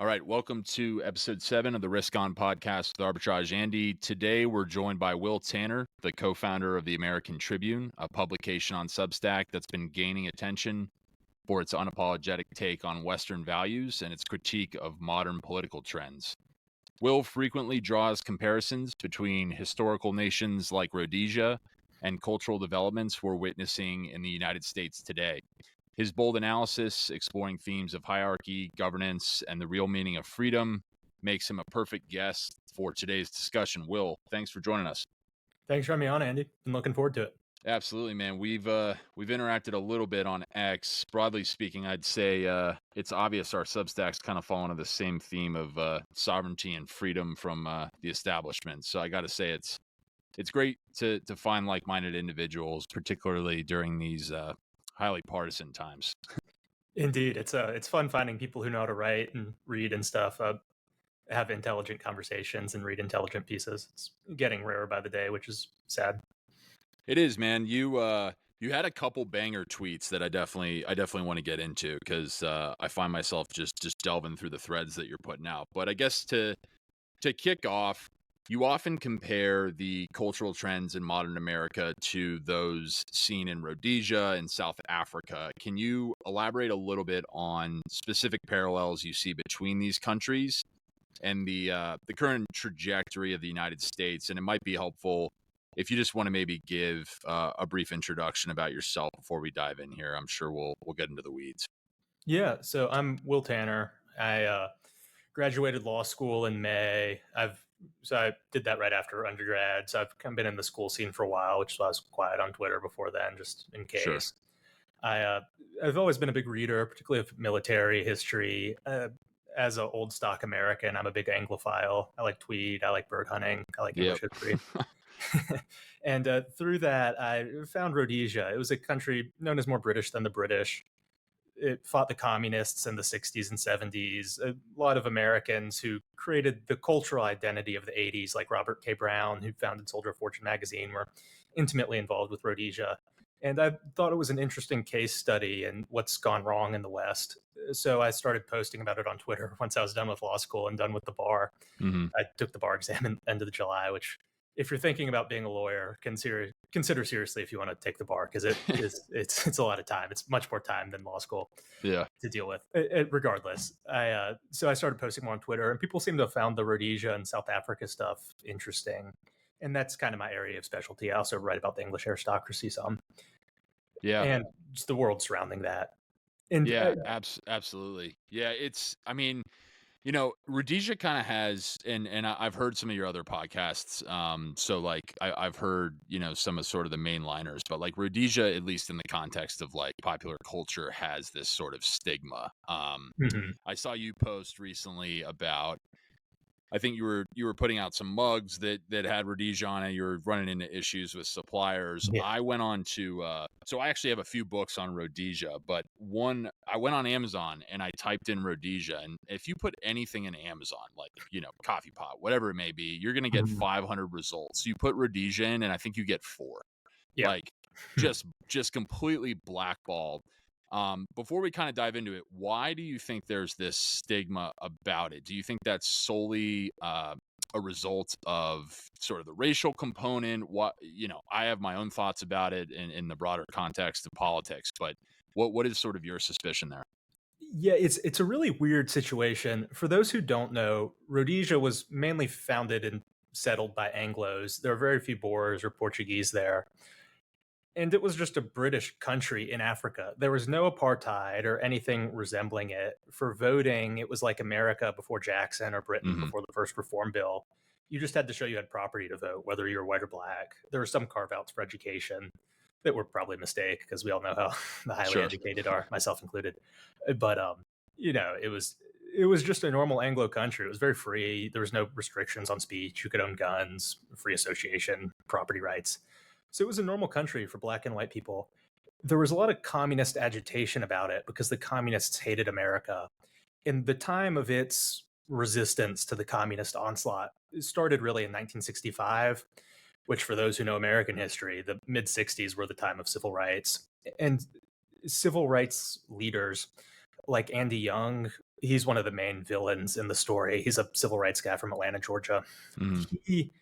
All right, welcome to episode 7 of the Risk On podcast with Arbitrage Andy. Today, we're joined by Will Tanner, the co-founder of the American Tribune, a publication on Substack that's been gaining attention for its unapologetic take on Western values and its critique of modern political trends. Will frequently draws comparisons between historical nations like Rhodesia and cultural developments we're witnessing in the United States today. His bold analysis, exploring themes of hierarchy, governance, and the real meaning of freedom, makes him a perfect guest for today's discussion. Will, thanks for joining us. Thanks for having me on, Andy. Been looking forward to it. Absolutely, man. We've interacted a little bit on X. Broadly speaking, I'd say it's obvious our Substacks kind of fall into the same theme of sovereignty and freedom from the establishment. So I got to say it's great to find like-minded individuals, particularly during these highly partisan times. Indeed, it's fun finding people who know how to write and read and stuff. Have intelligent conversations and read intelligent pieces. It's getting rarer by the day, which is sad. It is, man. You had a couple banger tweets that I definitely want to get into because I find myself just delving through the threads that you're putting out. But I guess to kick off, you often compare the cultural trends in modern America to those seen in Rhodesia and South Africa. Can you elaborate a little bit on specific parallels you see between these countries and the current trajectory of the United States? And it might be helpful if you just want to maybe give a brief introduction about yourself before we dive in here. I'm sure we'll get into the weeds. Yeah, so I'm Will Tanner. I graduated law school in May. I did that right after undergrad. So I've kind of been in the school scene for a while, which is why I was quiet on Twitter before then, just in case. Sure. I've always been a big reader, particularly of military history. As an old stock American, I'm a big Anglophile. I like Tweed. I like bird hunting. I like English history. And through that, I found Rhodesia. It was a country known as more British than the British. It fought the communists in the 60s and 70s. A lot of Americans who created the cultural identity of the 80s, like Robert K. Brown, who founded Soldier of Fortune magazine, were intimately involved with Rhodesia. And I thought it was an interesting case study in what's gone wrong in the West. So I started posting about it on Twitter once I was done with law school and done with the bar. Mm-hmm. I took the bar exam at the end of July, which, if you're thinking about being a lawyer, consider seriously if you want to take the bar, because it's a lot of time. It's much more time than law school to deal with. Regardless, so I started posting more on Twitter, and people seem to have found the Rhodesia and South Africa stuff interesting. And that's kind of my area of specialty. I also write about the English aristocracy some. Yeah. And just the world surrounding that. And absolutely. Yeah, Rhodesia kind of has, and I've heard some of your other podcasts. So like I've heard, some of sort of the mainliners, but like Rhodesia, at least in the context of like popular culture, has this sort of stigma. I saw you post recently about, I think you were putting out some mugs that had Rhodesia on it. You were running into issues with suppliers. Yeah. I went on to so I actually have a few books on Rhodesia, but I went on Amazon and I typed in Rhodesia, and if you put anything in Amazon, like coffee pot, whatever it may be, you're gonna get 500 results. You put Rhodesia in, and I think you get 4. Yeah. Like just completely blackballed. Before we kind of dive into it, why do you think there's this stigma about it? Do you think that's solely a result of sort of the racial component? I have my own thoughts about it in the broader context of politics, but what is sort of your suspicion there? Yeah, it's a really weird situation. For those who don't know, Rhodesia was mainly founded and settled by Anglos. There are very few Boers or Portuguese there. And it was just a British country in Africa. There was no apartheid or anything resembling it. For voting, it was like America before Jackson or Britain before the first Reform Bill. You just had to show you had property to vote, whether you were white or black. There were some carve-outs for education that were probably a mistake, because we all know how the highly educated are, myself included. But it was just a normal Anglo country. It was very free. There was no restrictions on speech. You could own guns, free association, property rights. So it was a normal country for black and white people. There was a lot of communist agitation about it because the communists hated America. In the time of its resistance to the communist onslaught, it started really in 1965, which, for those who know American history, the mid-60s were the time of civil rights. And civil rights leaders like Andy Young He's one of the main villains in the story. He's a civil rights guy from Atlanta, Georgia. Mhm. He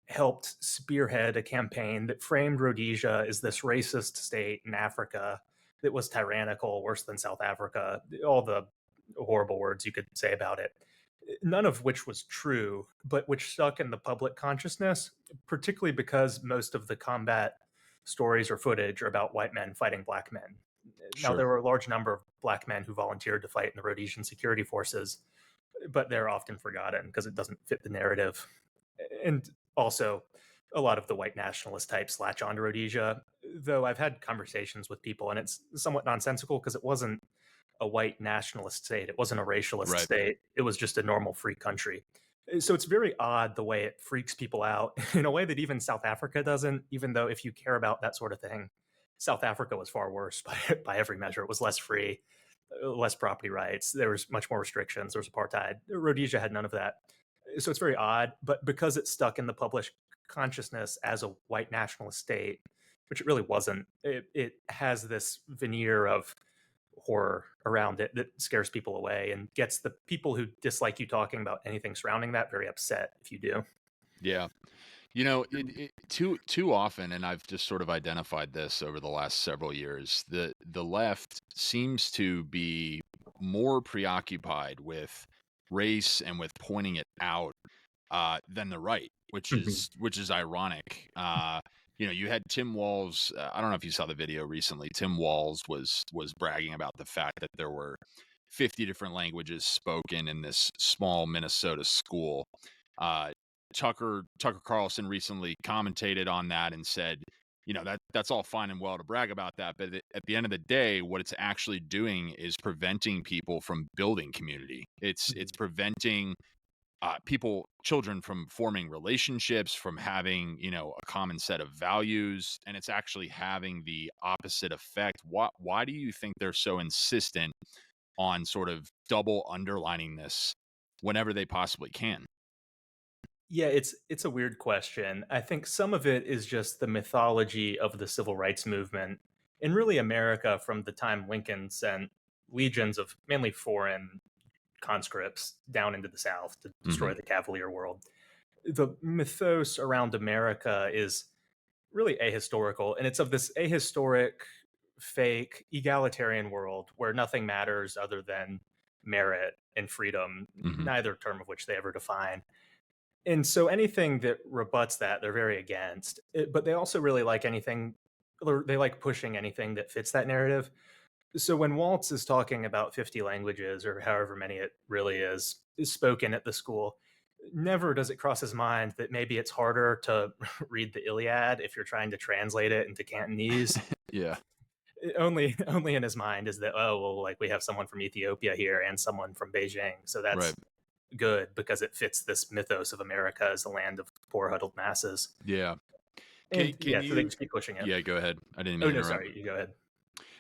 helped spearhead a campaign that framed Rhodesia as this racist state in Africa that was tyrannical, worse than South Africa, all the horrible words you could say about it. None of which was true, but which stuck in the public consciousness, particularly because most of the combat stories or footage are about white men fighting black men. Now, Sure. there were a large number of black men who volunteered to fight in the Rhodesian security forces, but they're often forgotten because it doesn't fit the narrative. And also, a lot of the white nationalist types latch on to Rhodesia, though I've had conversations with people, and it's somewhat nonsensical because it wasn't a white nationalist state. It wasn't a racialist Right. state. It was just a normal free country. So it's very odd the way it freaks people out in a way that even South Africa doesn't, even though if you care about that sort of thing, South Africa was far worse by every measure. It was less free, less property rights. There was much more restrictions. There was apartheid. Rhodesia had none of that. So it's very odd, but because it's stuck in the public consciousness as a white nationalist state, which it really wasn't, it has this veneer of horror around it that scares people away and gets the people who dislike you talking about anything surrounding that very upset if you do. Yeah. Too often, and I've just sort of identified this over the last several years, the left seems to be more preoccupied with race and with pointing it out than the right, Mhm. which is ironic. You had Tim Walz. I don't know if you saw the video recently. Tim Walz was bragging about the fact that there were 50 different languages spoken in this small Minnesota school. Uh, Tucker Carlson recently commentated on that and said, that's all fine and well to brag about that, but at the end of the day, what it's actually doing is preventing people from building community. It's Mhm. preventing children from forming relationships, from having, a common set of values, and it's actually having the opposite effect. Why do you think they're so insistent on sort of double underlining this whenever they possibly can? Yeah, it's a weird question. I think some of it is just the mythology of the civil rights movement and really America from the time Lincoln sent legions of mainly foreign conscripts down into the South to destroy Hmm. the Cavalier world. The mythos around America is really ahistorical, and it's of this ahistoric, fake, egalitarian world where nothing matters other than merit and freedom, Hmm. neither term of which they ever define. And so anything that rebuts that, they're very against. But they also really like anything, or they like pushing anything that fits that narrative. So when Waltz is talking about 50 languages or however many it really is spoken at the school, never does it cross his mind that maybe it's harder to read the Iliad if you're trying to translate it into Cantonese. Yeah. Only in his mind is that, oh well, like we have someone from Ethiopia here and someone from Beijing, so Right. that's good because it fits this mythos of America as the land of poor huddled masses. Yeah. And Can yeah, so they you? just keep pushing it. Yeah. Go ahead. I didn't mean Oh to no, interrupt. sorry, you go ahead.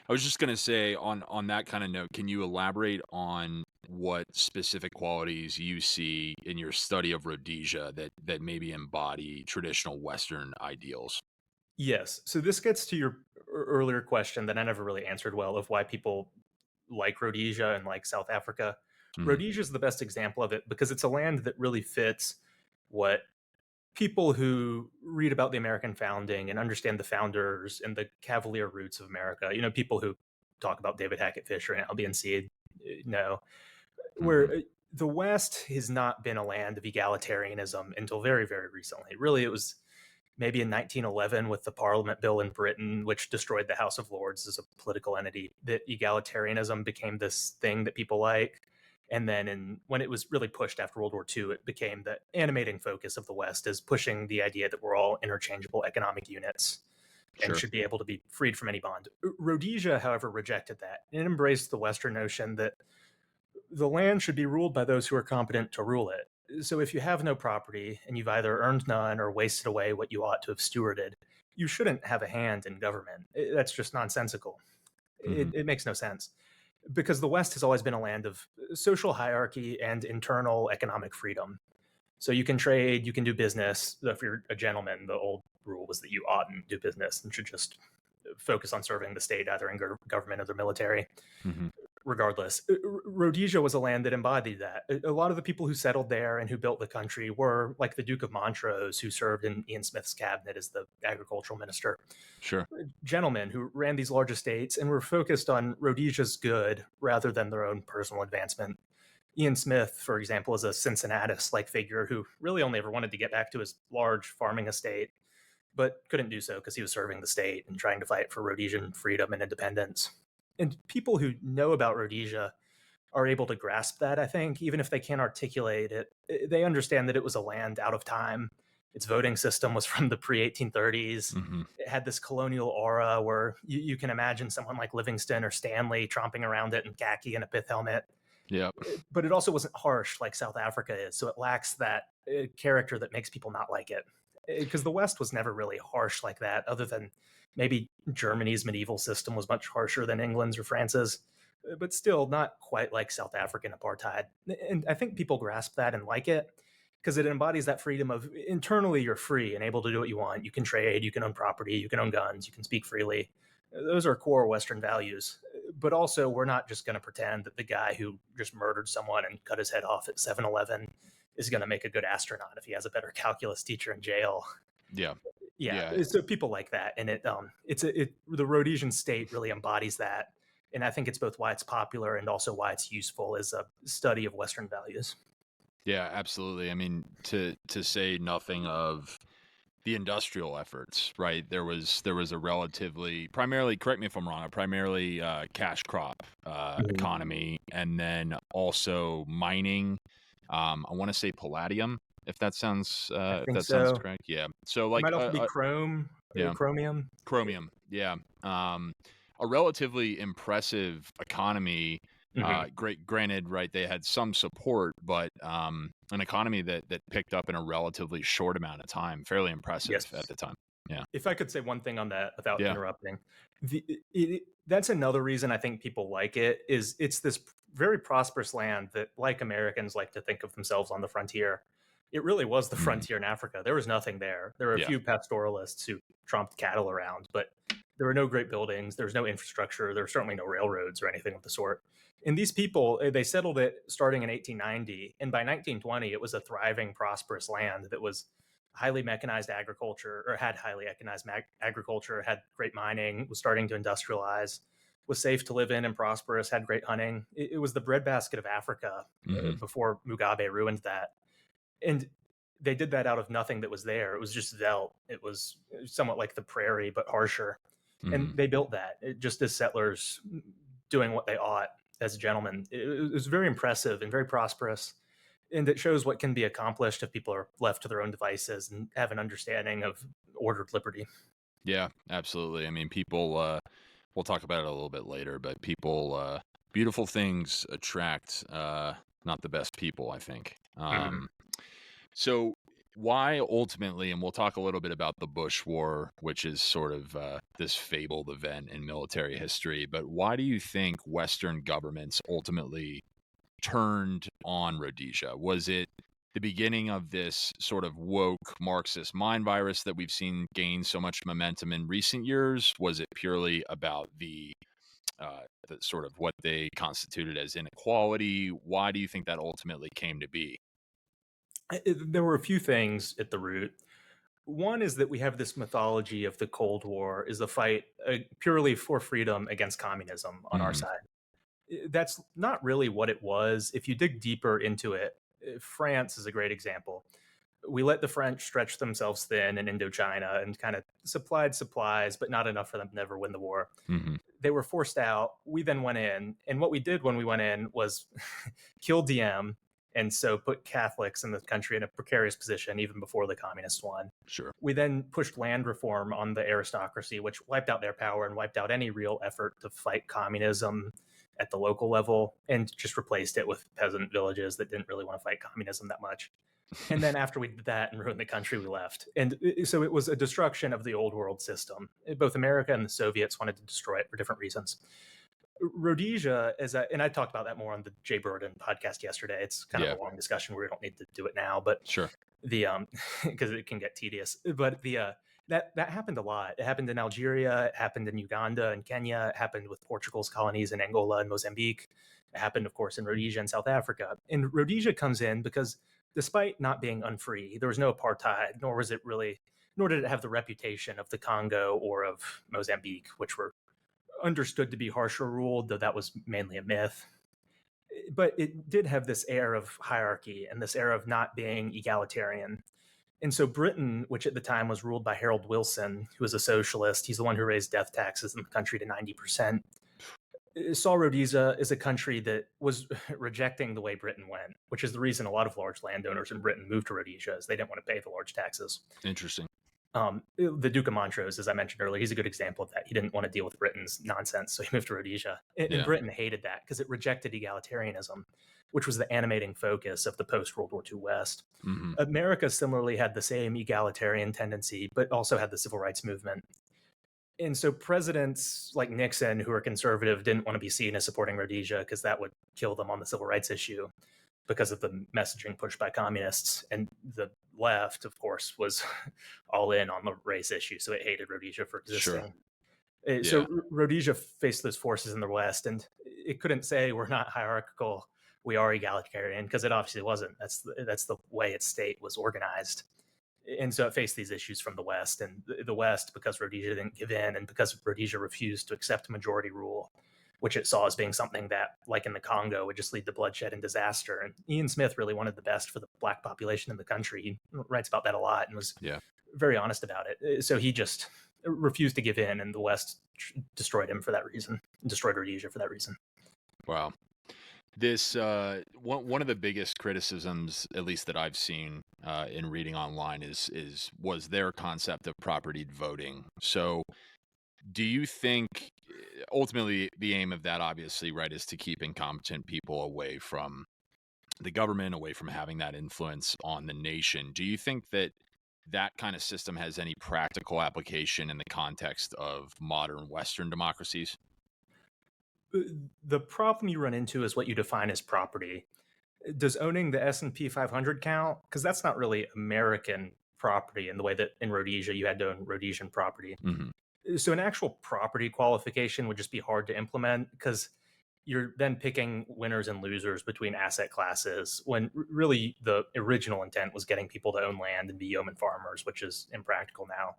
I was just gonna say on that kind of note, can you elaborate on what specific qualities you see in your study of Rhodesia that maybe embody traditional Western ideals? Yes. So this gets to your earlier question that I never really answered well of why people like Rhodesia and like South Africa. Hmm. Rhodesia is the best example of it because it's a land that really fits what people who read about the American founding and understand the founders and the Cavalier roots of America, people who talk about David Hackett Fisher and Albion Seed, know, Hmm. where the West has not been a land of egalitarianism until very, very recently. Really, it was maybe in 1911 with the Parliament Bill in Britain, which destroyed the House of Lords as a political entity, that egalitarianism became this thing that people like. And then when it was really pushed after World War II, it became the animating focus of the West is pushing the idea that we're all interchangeable economic units and Sure. should be able to be freed from any bond. Rhodesia, however, rejected that and embraced the Western notion that the land should be ruled by those who are competent to rule it. So if you have no property and you've either earned none or wasted away what you ought to have stewarded, you shouldn't have a hand in government. That's just nonsensical. Hmm. It makes no sense because the West has always been a land of social hierarchy and internal economic freedom. So you can trade, you can do business. If you're a gentleman, the old rule was that you oughtn't do business and should just focus on serving the state, either in government or the military. Hmm. regardless, Rhodesia was a land that embodied that. A lot of the people who settled there and who built the country were like the Duke of Montrose, who served in Ian Smith's cabinet as the agricultural minister. Sure. Gentlemen who ran these large estates and were focused on Rhodesia's good rather than their own personal advancement. Ian Smith, for example, is a Cincinnatus-like figure who really only ever wanted to get back to his large farming estate, but couldn't do so because he was serving the state and trying to fight for Rhodesian freedom and independence. And people who know about Rhodesia are able to grasp that, I think, even if they can't articulate it. They understand that it was a land out of time. Its voting system was from the pre 1830s. Hmm. It had this colonial aura where you can imagine someone like Livingston or Stanley tromping around it in khaki and a pith helmet. Yeah. But it also wasn't harsh like South Africa is. So it lacks that character that makes people not like it. Because the West was never really harsh like that, other than maybe Germany's medieval system was much harsher than England's or France's, but still not quite like South African apartheid. And I think people grasp that and like it because it embodies that freedom of internally you're free and able to do what you want. You can trade, you can own property, you can own guns, you can speak freely. Those are core Western values. But also, we're not just going to pretend that the guy who just murdered someone and cut his head off at 7-Eleven is going to make a good astronaut if he has a better calculus teacher in jail. Yeah. So people like that, and the Rhodesian state really embodies that, and I think it's both why it's popular and also why it's useful as a study of Western values. Yeah, absolutely. I mean, to say nothing of the industrial efforts, right? There was a relatively, primarily, correct me if I'm wrong, a primarily cash crop economy, and then also mining. I want to say palladium, if that sounds sounds correct. Yeah. So It like might also be chromium. chromium. Yeah. A relatively impressive economy. Granted, right? They had some support, but an economy that picked up in a relatively short amount of time, fairly impressive at the time. Yeah. If I could say one thing on that without interrupting, that's another reason I think people like it. Is it's this very prosperous land that, like Americans, like to think of themselves on the frontier. It really was the frontier in Africa. There was nothing there. There were a few pastoralists who tromped cattle around, but there were no great buildings. There was no infrastructure. There were certainly no railroads or anything of the sort. And these people, they settled it starting in 1890. And by 1920, it was a thriving, prosperous land that was highly mechanized agriculture, or had highly mechanized agriculture, had great mining, was starting to industrialize, was safe to live in and prosperous, had great hunting. It was the breadbasket of Africa before Mugabe ruined that. And they did that out of nothing that was there. It was just veldt. It was somewhat like the prairie, but harsher. And they built that just as settlers doing what they ought as gentlemen. It was very impressive and very prosperous. And it shows what can be accomplished if people are left to their own devices and have an understanding of ordered liberty. Yeah, absolutely. I mean, people, we'll talk about it a little bit later, but people, beautiful things attract not the best people, I think. So why ultimately, and we'll talk a little bit about the Bush War, which is sort of this fabled event in military history, but why do you think Western governments ultimately turned on Rhodesia? Was it the beginning of this sort of woke Marxist mind virus that we've seen gain so much momentum in recent years? Was it purely about the sort of what they constituted as inequality? Why do you think that ultimately came to be? There were a few things at the root. One is that we have this mythology of the Cold War is a fight purely for freedom against communism on our side. That's not really what it was. If you dig deeper into it, France is a great example. We let the French stretch themselves thin in Indochina and kind of supplied supplies, but not enough for them to never win the war. They were forced out. We then went in. And what we did when we went in was kill Diem, and so put Catholics in the country in a precarious position even before the communists won. Sure. We then pushed land reform on the aristocracy, which wiped out their power and wiped out any real effort to fight communism at the local level, and just replaced it with peasant villages that didn't really want to fight communism that much. And then after we did that and ruined the country, we left. And so it was a destruction of the old world system. Both America and the Soviets wanted to destroy it for different reasons. Rhodesia, and I talked about that more on the Jay Burden podcast yesterday. It's kind of a long discussion where we don't need to do it now, but sure, because it can get tedious. But That happened a lot. It happened in Algeria, it happened in Uganda and Kenya, it happened with Portugal's colonies in Angola and Mozambique. It happened, of course, in Rhodesia and South Africa. And Rhodesia comes in because despite not being unfree, there was no apartheid, nor did it have the reputation of the Congo or of Mozambique, which were understood to be harsher ruled, though that was mainly a myth. But it did have this air of hierarchy and this air of not being egalitarian. And so Britain, which at the time was ruled by Harold Wilson, who was a socialist, he's the one who raised death taxes in the country to 90%, saw Rhodesia as a country that was rejecting the way Britain went, which is the reason a lot of large landowners in Britain moved to Rhodesia, is they didn't want to pay the large taxes. Interesting. The Duke of Montrose, as I mentioned earlier, he's a good example of that. He didn't want to deal with Britain's nonsense, so he moved to Rhodesia. And Britain hated that because it rejected egalitarianism, which was the animating focus of the post-World War II West. Mm-hmm. America similarly had the same egalitarian tendency, but also had the civil rights movement. And so presidents like Nixon, who are conservative, didn't want to be seen as supporting Rhodesia because that would kill them on the civil rights issue because of the messaging pushed by communists. And the left, of course, was all in on the race issue, so it hated Rhodesia for existing. Sure. So Rhodesia faced those forces in the West, and it couldn't say we're not hierarchical, we are egalitarian, because it obviously wasn't. That's the way its state was organized. And so it faced these issues from the West, and the West, because Rhodesia didn't give in and because Rhodesia refused to accept majority rule, which it saw as being something that, like in the Congo, would just lead to bloodshed and disaster. And Ian Smith really wanted the best for the Black population in the country. He writes about that a lot and was very honest about it. So he just refused to give in, and the West destroyed him for that reason, destroyed Rhodesia for that reason. Wow. This one of the biggest criticisms, at least that I've seen in reading online, was their concept of propertied voting. So, do you think ultimately the aim of that, obviously, right, is to keep incompetent people away from the government, away from having that influence on the nation? Do you think that kind of system has any practical application in the context of modern Western democracies? The problem you run into is what you define as property. Does owning the S&P 500 count? Because that's not really American property in the way that in Rhodesia you had to own Rhodesian property. Mm-hmm. So an actual property qualification would just be hard to implement because you're then picking winners and losers between asset classes when really the original intent was getting people to own land and be yeoman farmers, which is impractical now.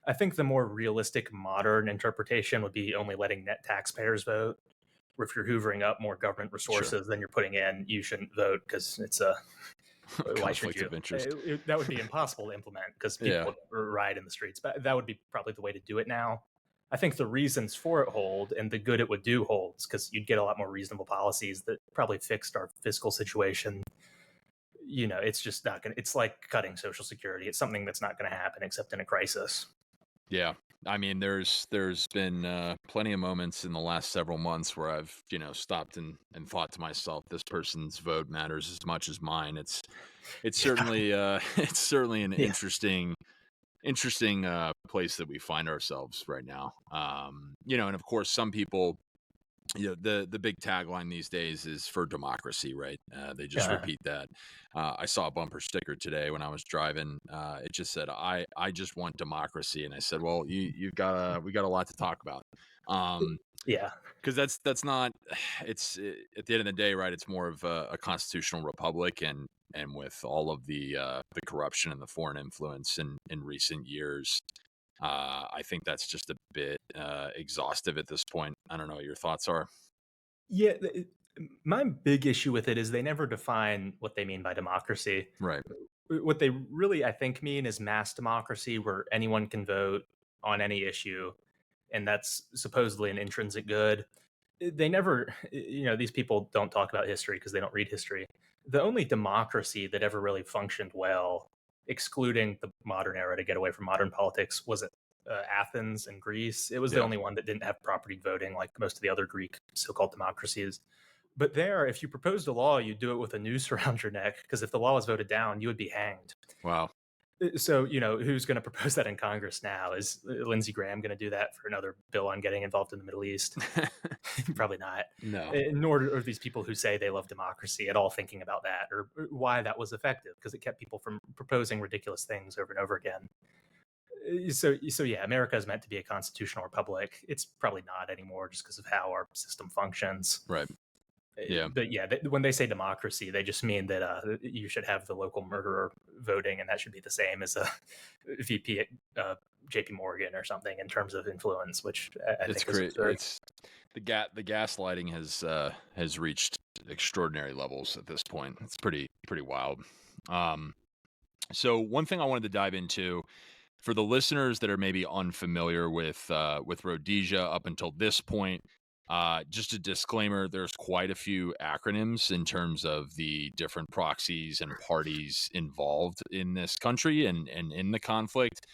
I think the more realistic modern interpretation would be only letting net taxpayers vote. Or if you're hoovering up more government resources than you're putting in, you shouldn't vote because it's a conflict of interest. That would be impossible to implement because people would riot in the streets. But that would be probably the way to do it now. I think the reasons for it hold and the good it would do holds because you'd get a lot more reasonable policies that probably fixed our fiscal situation. You know, it's just not going to, it's like cutting Social Security. It's something that's not going to happen except in a crisis. Yeah. I mean, there's been plenty of moments in the last several months where I've, stopped and thought to myself, this person's vote matters as much as mine. It's certainly it's certainly an interesting place that we find ourselves right now. And of course, some people, the big tagline these days is for democracy, right? They just repeat that. I saw a bumper sticker today when I was driving. It just said, I just want democracy. And I said, well, we got a lot to talk about. Because that's not, it's at the end of the day, right? It's more of a constitutional republic, and with all of the corruption and the foreign influence in recent years, I think that's just a bit exhaustive at this point. I don't know what your thoughts are. Yeah, my big issue with it is they never define what they mean by democracy. Right. What they really, I think, mean is mass democracy, where anyone can vote on any issue, and that's supposedly an intrinsic good. They never, these people don't talk about history because they don't read history. The only democracy that ever really functioned well, excluding the modern era to get away from modern politics, was Athens and Greece. It was the only one that didn't have property voting like most of the other Greek so-called democracies. But there, if you proposed a law, you'd do it with a noose around your neck, because if the law was voted down, you would be hanged. Wow. So, who's going to propose that in Congress now? Is Lindsey Graham going to do that for another bill on getting involved in the Middle East? Probably not. No. Nor are these people who say they love democracy at all thinking about that or why that was effective, because it kept people from proposing ridiculous things over and over again. So yeah, America is meant to be a constitutional republic. It's probably not anymore just because of how our system functions. Right. Yeah. But yeah, when they say democracy, they just mean that you should have the local murderer voting, and that should be the same as a VP at JP Morgan or something in terms of influence, which I It's think is great. absurd. It's the gaslighting has reached extraordinary levels at this point. It's pretty wild. So one thing I wanted to dive into for the listeners that are maybe unfamiliar with Rhodesia up until this point, just a disclaimer: there's quite a few acronyms in terms of the different proxies and parties involved in this country and in the conflict.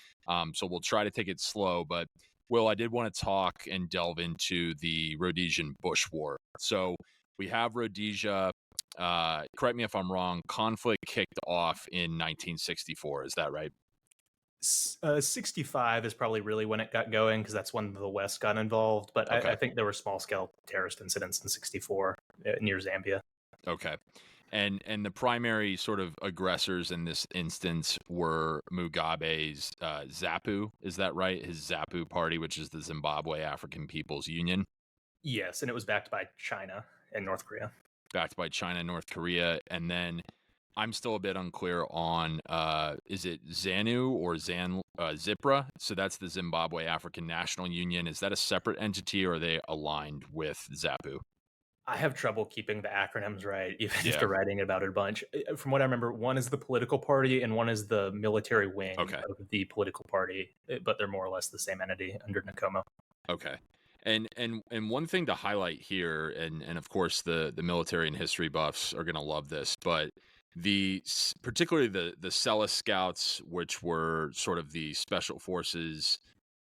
So we'll try to take it slow, but Will, I did want to talk and delve into the Rhodesian Bush War. So we have Rhodesia. Correct me if I'm wrong. Conflict kicked off in 1964. Is that right? 65 is probably really when it got going because that's when the West got involved. But Okay. I think there were small scale terrorist incidents in 64 near Zambia. Okay. And the primary sort of aggressors in this instance were Mugabe's ZAPU. Is that right? His ZAPU party, which is the Zimbabwe African People's Union. Yes, and it was backed by China and North Korea. Backed by China and North Korea. And then I'm still a bit unclear on, is it ZANU or ZIPRA? So that's the Zimbabwe African National Union. Is that a separate entity or are they aligned with ZAPU? I have trouble keeping the acronyms right, even Yeah. after writing about it a bunch. From what I remember, one is the political party and one is the military wing Okay. of the political party, but they're more or less the same entity under Nkomo. Okay. And one thing to highlight here, and of course the military and history buffs are going to love this, but particularly the Cella Scouts, which were sort of the special forces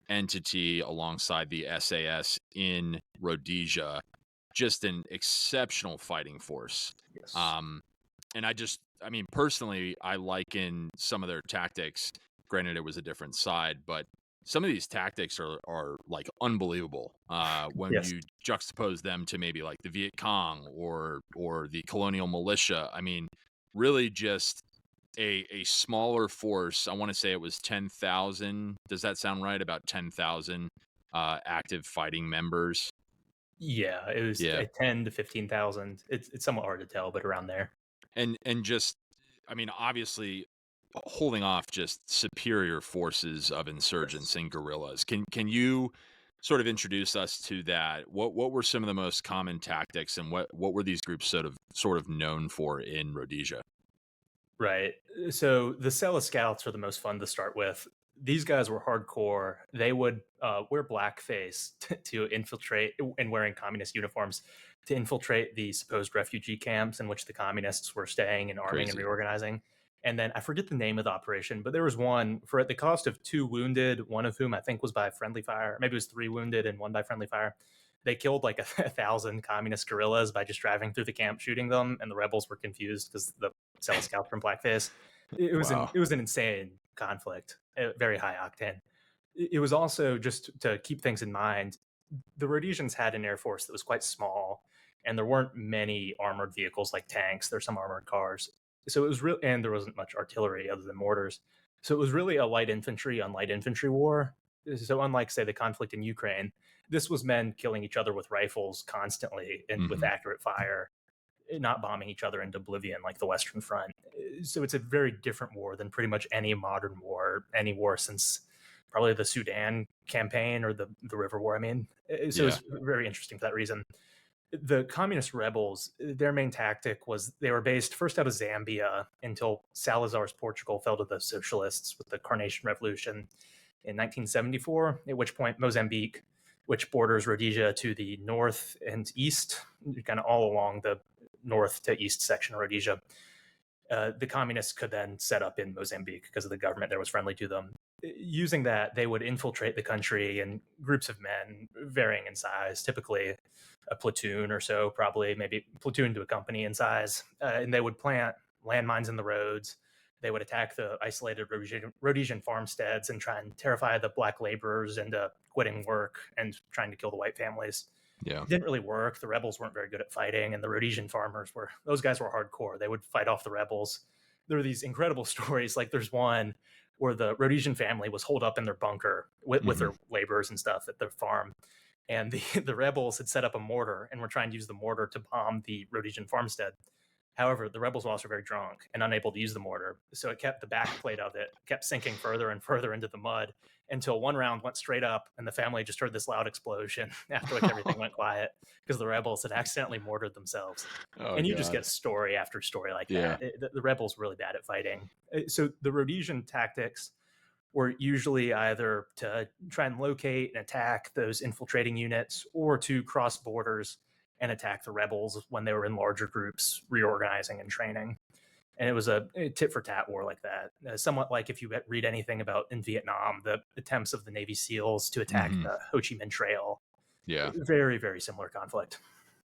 entity alongside the SAS in Rhodesia, just an exceptional fighting force. Yes. And I mean, personally, I liken some of their tactics. Granted, it was a different side, but some of these tactics are like unbelievable when Yes. you juxtapose them to maybe like the Viet Cong or the colonial militia. I mean, really just a smaller force. I want to say it was 10,000. Does that sound right? About 10,000 active fighting members. Yeah, it was 10 to 15,000. It's somewhat hard to tell, but around there. And just, I mean, obviously holding off just superior forces of insurgents and guerrillas. Can you sort of introduce us to that? What were some of the most common tactics, and what were these groups sort of known for in Rhodesia? Right. So the Cella Scouts are the most fun to start with. These guys were hardcore. They would wear blackface to infiltrate, and wearing communist uniforms to infiltrate the supposed refugee camps in which the communists were staying and arming and Crazy. reorganizing. And then I forget the name of the operation, but there was one for at the cost of 2 wounded, one of whom I think was by friendly fire. Maybe it was 3 wounded and 1 by friendly fire. They killed like 1,000 communist guerrillas by just driving through the camp shooting them, and the rebels were confused because the Cell Scouts from blackface. It was Wow. it was an insane conflict, very high octane. It was also, just to keep things in mind, the Rhodesians had an air force that was quite small, and there weren't many armored vehicles like tanks. There's some armored cars, so it was real, and there wasn't much artillery other than mortars. So it was really a light infantry on light infantry war. So unlike, say, the conflict in Ukraine, this was men killing each other with rifles constantly and with accurate fire, not bombing each other into oblivion like the Western Front. So it's a very different war than pretty much any modern war, any war since probably the Sudan campaign or the River War. I mean, so it's very interesting for that reason. The communist rebels, their main tactic was they were based first out of Zambia until Salazar's Portugal fell to the socialists with the Carnation Revolution in 1974, at which point Mozambique, which borders Rhodesia to the north and east, kind of all along the north to east section of Rhodesia, the communists could then set up in Mozambique because of the government there was friendly to them. Using that, they would infiltrate the country in groups of men varying in size, typically a platoon or so, probably maybe platoon to a company in size, and they would plant landmines in the roads. They would attack the isolated Rhodesian farmsteads and try and terrify the black laborers into quitting work and trying to kill the white families. Yeah. It didn't really work. The rebels weren't very good at fighting, and the Rhodesian farmers those guys were hardcore. They would fight off the rebels. There were these incredible stories. Like there's one where the Rhodesian family was holed up in their bunker with Hmm. their laborers and stuff at their farm. And the rebels had set up a mortar and were trying to use the mortar to bomb the Rhodesian farmstead. However, the rebels were also very drunk and unable to use the mortar, so it kept the back plate of it kept sinking further and further into the mud until one round went straight up, and the family just heard this loud explosion. After which everything went quiet because the rebels had accidentally mortared themselves. Oh And you just God. get story after story like Yeah. that. The rebels were really bad at fighting. So the Rhodesian tactics were usually either to try and locate and attack those infiltrating units or to cross borders and attack the rebels when they were in larger groups reorganizing and training. And it was a tit for tat war like that, somewhat like if you read anything about in Vietnam, the attempts of the Navy SEALs to attack Hmm. the Ho Chi Minh Trail. Yeah. Very, very similar conflict.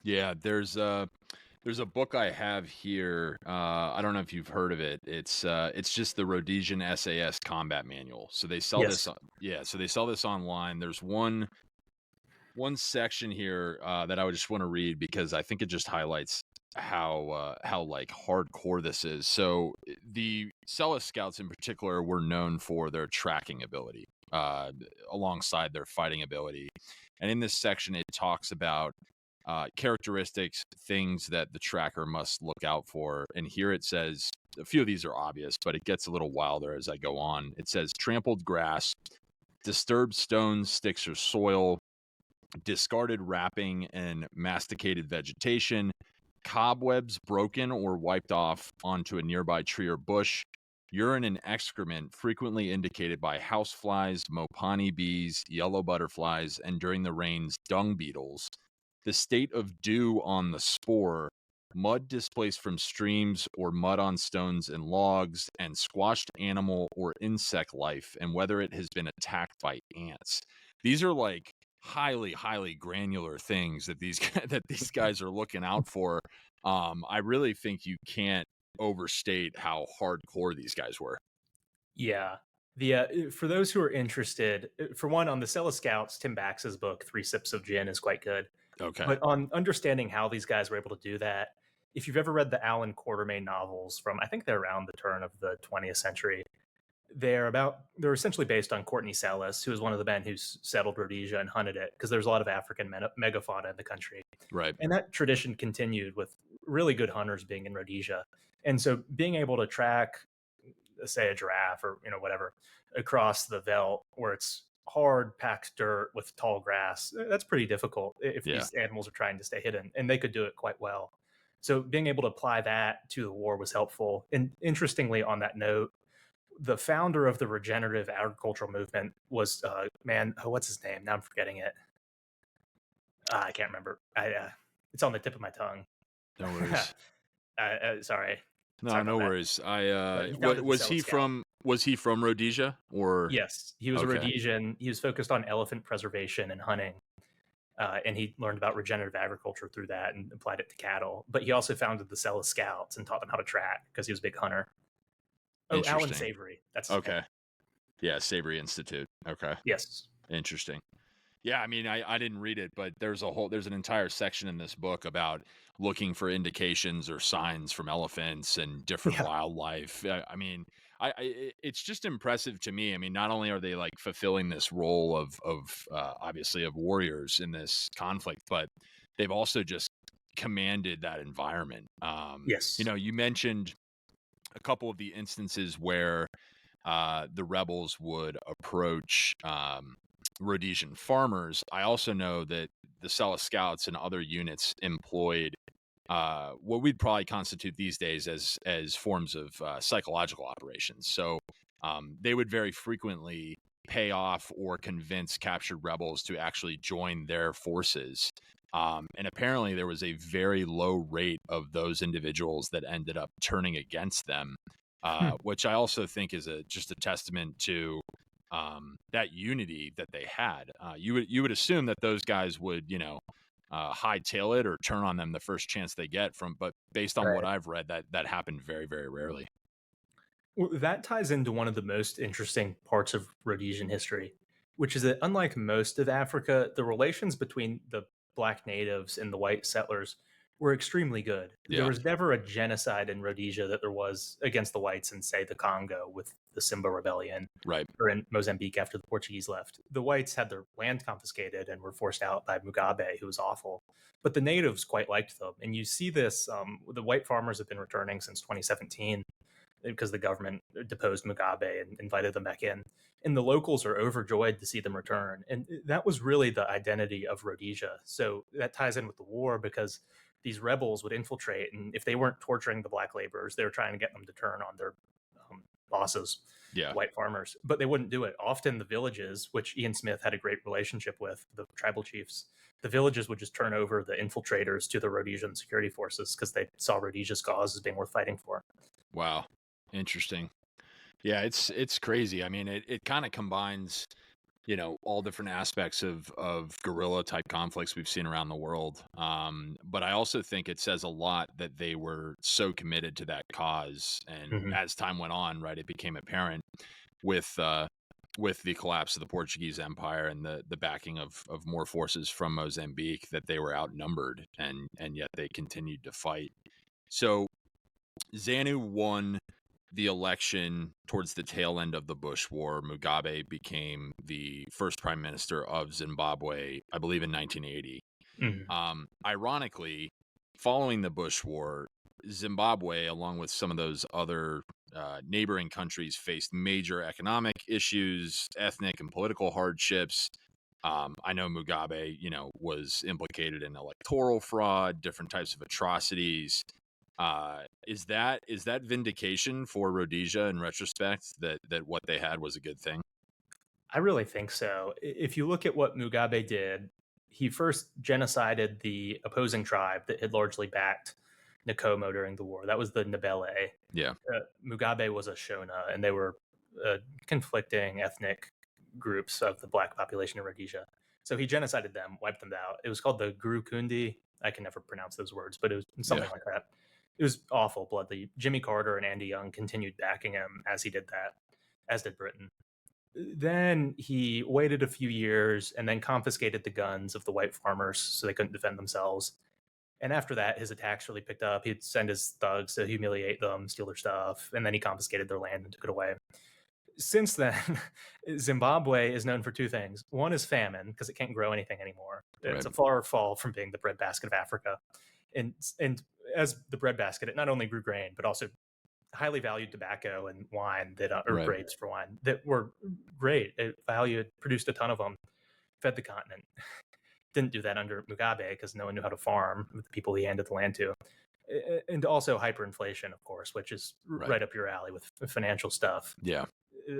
Yeah. There's a book I have here. I don't know if you've heard of it. It's just the Rhodesian SAS Combat Manual. So they sell this. Yes. Yeah. So they sell this online. There's one section here that I would just want to read because I think it just highlights how like hardcore this is. So the Cella Scouts in particular were known for their tracking ability, alongside their fighting ability. And in this section, it talks about characteristics, things that the tracker must look out for. And here it says a few of these are obvious, but it gets a little wilder as I go on. It says trampled grass, disturbed stones, sticks, or soil, discarded wrapping and masticated vegetation, cobwebs broken or wiped off onto a nearby tree or bush, urine and excrement frequently indicated by houseflies, mopani bees, yellow butterflies, and during the rains, dung beetles, the state of dew on the spore, mud displaced from streams or mud on stones and logs, and squashed animal or insect life, and whether it has been attacked by ants. These are like highly granular things that these that these guys are looking out for. I really think you can't overstate how hardcore these guys were. Yeah. For those who are interested, for one, on the Cella Scouts, Tim Bax's book, Three Sips of Gin, is quite good. Okay. But on understanding how these guys were able to do that, if you've ever read the Alan Quatermain novels from, I think they're around the turn of the 20th century, they're essentially based on Courtney Sellis, who was one of the men who settled Rhodesia and hunted it, because there's a lot of African megafauna in the country. Right. And that tradition continued with really good hunters being in Rhodesia. And so being able to track, say, a giraffe or whatever across the veldt where it's hard packed dirt with tall grass, that's pretty difficult if Yeah. these animals are trying to stay hidden, and they could do it quite well. So being able to apply that to the war was helpful. And interestingly, on that note, the founder of the regenerative agricultural movement was what's his name, now I'm forgetting it. I can't remember. It's on the tip of my tongue. No worries. Sorry. No, Sorry no about that. worries. He founded the Was Cell he Scout. from Rhodesia or Yes, he was a okay. Rhodesian. He was focused on elephant preservation and hunting, and he learned about regenerative agriculture through that and applied it to cattle. But he also founded the Cella Scouts and taught them how to track because he was a big hunter. Oh, Alan Interesting. Savory, that's his name. Okay. Yeah, Savory Institute. Okay. Yes. Interesting. Yeah, I mean, I didn't read it, but there's an entire section in this book about looking for indications or signs from elephants and different Yeah. wildlife. I mean, it's just impressive to me. I mean, not only are they like fulfilling this role of obviously of warriors in this conflict, but they've also just commanded that environment. Yes. You mentioned a couple of the instances where the rebels would approach Rhodesian farmers. I also know that the Cella Scouts and other units employed what we'd probably constitute these days as forms of psychological operations. So they would very frequently pay off or convince captured rebels to actually join their forces. And apparently there was a very low rate of those individuals that ended up turning against them, which I also think is just a testament to that unity that they had. You would assume that those guys would hightail it or turn on them the first chance they get but based on what Right. I've read, that happened very, very rarely. Well, that ties into one of the most interesting parts of Rhodesian history, which is that unlike most of Africa, the relations between the black natives and the white settlers were extremely good. There Yeah. was never a genocide in Rhodesia that there was against the whites in, say, the Congo with the Simba Rebellion Right. or in Mozambique after the Portuguese left. The whites had their land confiscated and were forced out by Mugabe, who was awful. But the natives quite liked them. And you see this, the white farmers have been returning since 2017 because the government deposed Mugabe and invited them back in. And the locals are overjoyed to see them return. And that was really the identity of Rhodesia. So that ties in with the war because these rebels would infiltrate. And if they weren't torturing the black laborers, they were trying to get them to turn on their bosses, Yeah. the white farmers. But they wouldn't do it. Often the villages, which Ian Smith had a great relationship with, the tribal chiefs, the villages would just turn over the infiltrators to the Rhodesian security forces because they saw Rhodesia's cause as being worth fighting for. Wow. Interesting. Yeah, it's crazy. I mean, it kind of combines, all different aspects of guerrilla type conflicts we've seen around the world. But I also think it says a lot that they were so committed to that cause, and Mhm. as time went on, right, it became apparent with with the collapse of the Portuguese Empire and the backing of more forces from Mozambique that they were outnumbered, and yet they continued to fight. So ZANU won the election towards the tail end of the Bush War. Mugabe became the first prime minister of Zimbabwe, I believe, in 1980. Mhm. Ironically, following the Bush War, Zimbabwe, along with some of those other neighboring countries, faced major economic issues, ethnic and political hardships. I know Mugabe, was implicated in electoral fraud, different types of atrocities. Is that vindication for Rhodesia in retrospect that what they had was a good thing? I really think so. If you look at what Mugabe did, he first genocided the opposing tribe that had largely backed Nkomo during the war. That was the Ndebele. Yeah, Mugabe was a Shona, and they were conflicting ethnic groups of the black population in Rhodesia. So he genocided them, wiped them out. It was called the Guru Kundi. I can never pronounce those words, but it was yeah, something like that. It was awful, bloody. Jimmy Carter and Andy Young continued backing him as he did that, as did Britain. Then he waited a few years and then confiscated the guns of the white farmers so they couldn't defend themselves. And after that, his attacks really picked up. He'd send his thugs to humiliate them, steal their stuff, and then he confiscated their land and took it away. Since then, Zimbabwe is known for two things. One is famine, because it can't grow anything anymore. It's right, a far fall from being the breadbasket of Africa. And as the breadbasket, it not only grew grain, but also highly valued tobacco and wine that or right, grapes for wine that were great. It valued, produced a ton of them, fed the continent. Didn't do that under Mugabe because no one knew how to farm with the people he handed the land to. And also hyperinflation, of course, which is right. right up your alley with financial stuff. Yeah,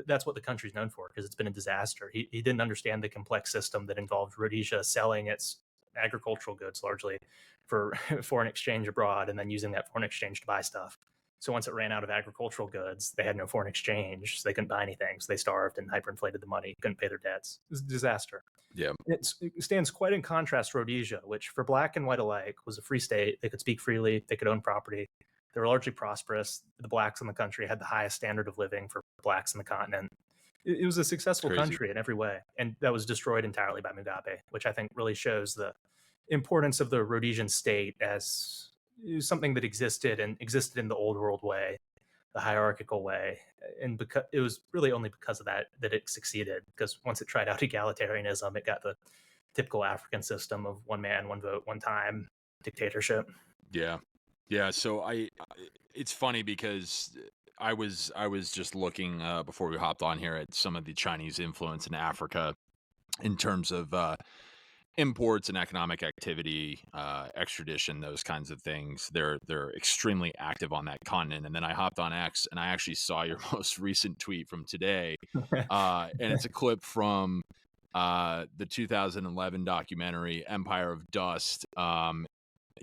That's what the country's known for because it's been a disaster. He didn't understand the complex system that involved Rhodesia selling its agricultural goods largely for foreign exchange abroad and then using that foreign exchange to buy stuff. So once it ran out of agricultural goods, they had no foreign exchange, so they couldn't buy anything. So they starved and hyperinflated the money, couldn't pay their debts. It was a disaster. yeah, It stands quite in contrast to Rhodesia, which for black and white alike was a free state. They could speak freely, they could own property. They were largely prosperous. The blacks in the country had the highest standard of living for blacks in the continent. It was a it's successful crazy. country in every way, and that was destroyed entirely by Mugabe, which I think really shows the importance of the Rhodesian state as something that existed in the old world way, the hierarchical way, and because it was really only because of that that it succeeded. Because once it tried out egalitarianism, it got the typical African system of one man, one vote, one time dictatorship. Yeah, yeah. So it's funny because I was just looking before we hopped on here at some of the Chinese influence in Africa in terms of imports and economic activity, extradition, those kinds of things. They're extremely active on that continent. And then I hopped on X and I actually saw your most recent tweet from today, and it's a clip from the 2011 documentary Empire of Dust.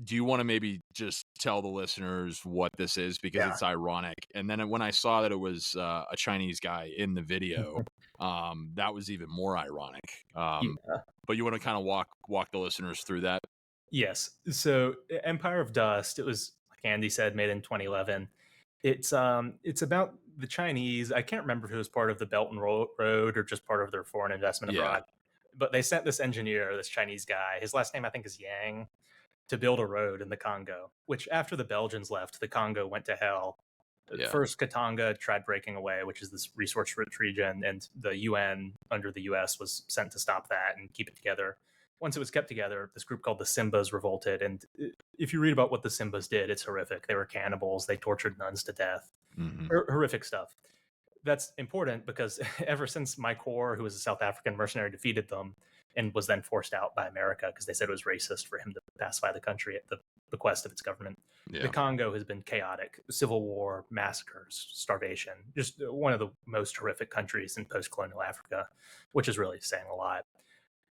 Do you want to maybe just tell the listeners what this is because Yeah. it's ironic? And then when I saw that it was a Chinese guy in the video, that was even more ironic. Yeah. But you want to kind of walk the listeners through that? Yes. So Empire of Dust, it was like Andy said, made in 2011. It's about the Chinese. I can't remember if it was part of the Belt and Road or just part of their foreign investment Yeah. abroad. But they sent this engineer, this Chinese guy. His last name I think is Yang, to build a road in the Congo, which after the Belgians left, the Congo went to hell. Yeah. First, Katanga tried breaking away, which is this resource-rich region, and the UN under the US was sent to stop that and keep it together. Once it was kept together, this group called the Simbas revolted, and if you read about what the Simbas did, it's horrific. They were cannibals. They tortured nuns to death. Horrific stuff. That's important because ever since my corps, who was a South African mercenary, defeated them and was then forced out by America because they said it was racist for him to pacify the country at the bequest of its government. Yeah. The Congo has been chaotic: civil war, massacres, starvation, just one of the most horrific countries in post-colonial Africa, which is really saying a lot.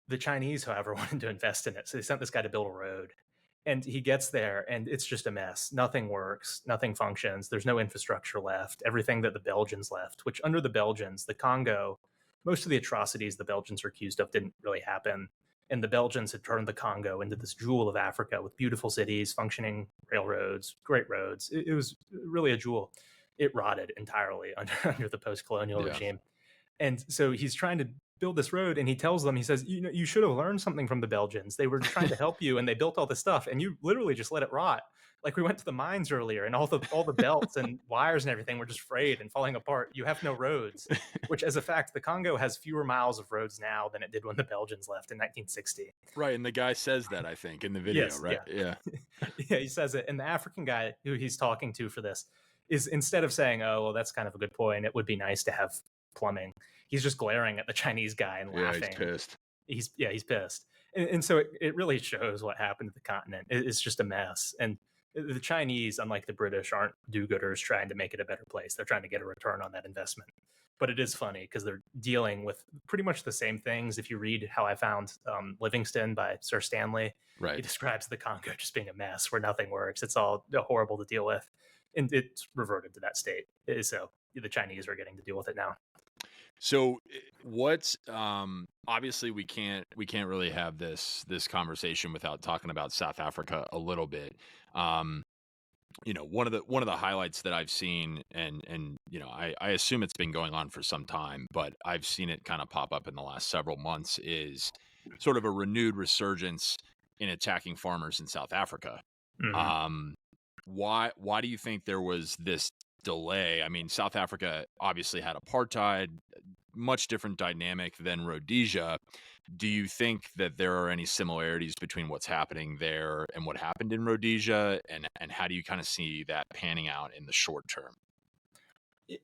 The Chinese, however, wanted to invest in it, so they sent this guy to build a road. And he gets there, and it's just a mess. Nothing works. Nothing functions. There's no infrastructure left. Everything that the Belgians left, which under the Belgians, the Congo, most of the atrocities the Belgians are accused of didn't really happen. And the Belgians had turned the Congo into this jewel of Africa with beautiful cities, functioning railroads, great roads. It was really a jewel. It rotted entirely under the post-colonial regime. And so he's trying to build this road, and he tells them, he says, you should have learned something from the Belgians. They were trying to help you, and they built all this stuff, and you literally just let it rot. Like, we went to the mines earlier, and all the belts and wires and everything were just frayed and falling apart. You have no roads, which, as a fact, the Congo has fewer miles of roads now than it did when the Belgians left in 1960. Right, and the guy says that, I think, in the video, Yes, right? Yeah. Yeah, he says it. And the African guy who he's talking to for this is, instead of saying, oh, well, that's kind of a good point, it would be nice to have plumbing, he's just glaring at the Chinese guy and laughing. He's pissed. He's pissed. And so it really shows what happened to the continent. It's just a mess. And the Chinese, unlike the British, aren't do-gooders trying to make it a better place. They're trying to get a return on that investment. But it is funny because they're dealing with pretty much the same things. If you read How I Found Livingston by Sir Stanley, right, he describes the Congo just being a mess where nothing works. It's all horrible to deal with. And it's reverted to that state. So the Chinese are getting to deal with it now. So what's obviously we can't really have this conversation without talking about South Africa a little bit. One of the highlights that I've seen, and I assume it's been going on for some time, but I've seen it kind of pop up in the last several months, is sort of a renewed resurgence in attacking farmers in South Africa. Why do you think there was this delay? I mean, South Africa obviously had apartheid, much different dynamic than Rhodesia. Do you think that there are any similarities between what's happening there and what happened in Rhodesia? And how do you kind of see that panning out in the short term?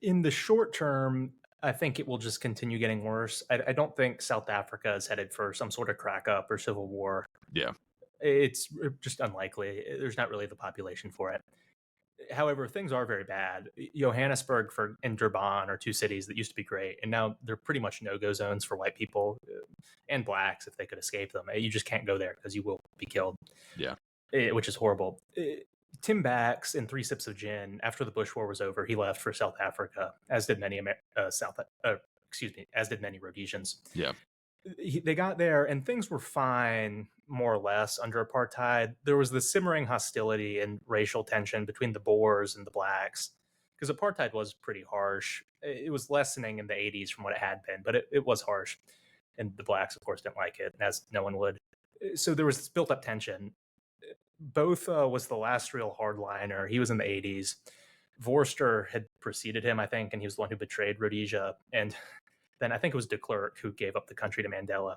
In the short term, I think it will just continue getting worse. I don't think South Africa is headed for some sort of crack up or civil war. Yeah. It's just unlikely. There's not really the population for it. However, things are very bad. Johannesburg and Durban are two cities that used to be great, and now they're pretty much no-go zones for white people and blacks if they could escape them. You just can't go there because you will be killed. Yeah. Which is horrible. Tim Bax, in 3 Sips of Gin, after the Bush War was over, he left for South Africa, as did many as did many Rhodesians. Yeah. They got there and things were fine, more or less, under apartheid. There was the simmering hostility and racial tension between the Boers and the blacks, because apartheid was pretty harsh. It was lessening in the 80s from what it had been, but it was harsh. And the blacks, of course, didn't like it, as no one would. So there was this built up tension. Botha was the last real hardliner. He was in the 80s. Vorster had preceded him, I think, and he was the one who betrayed Rhodesia. And then I think it was de Klerk who gave up the country to Mandela.